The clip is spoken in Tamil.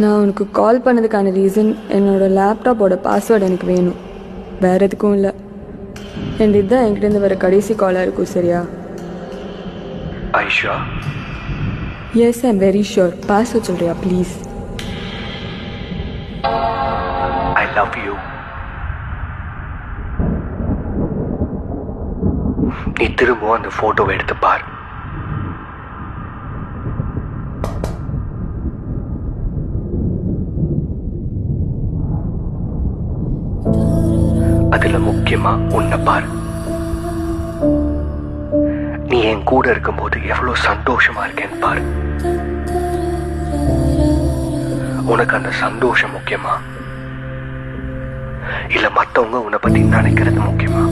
நான் உனக்கு கால் பண்ணதுக்கான ரீசன் என்னோடய லேப்டாப்போட பாஸ்வேர்டு எனக்கு வேணும், வேறு எதுக்கும் இல்லை. அண்ட் இதுதான் என்கிட்டேருந்து வர கடைசி காலாக இருக்கும், சரியா? Aisha, yes, I am very sure. Password சொல்கிறியா ப்ளீஸ்? I love you. நீ திரும்பவும் அந்த ஃபோட்டோவை எடுத்து பார். அதுல முக்கியமா உன்னை பார். நீ என் கூட இருக்கும்போது எவ்வளவு சந்தோஷமா இருக்கேன்னு பாரு. உனக்கு அந்த சந்தோஷம் முக்கியமா, இல்ல மத்தவங்க உன்னை பத்தி நினைக்கிறது முக்கியமா?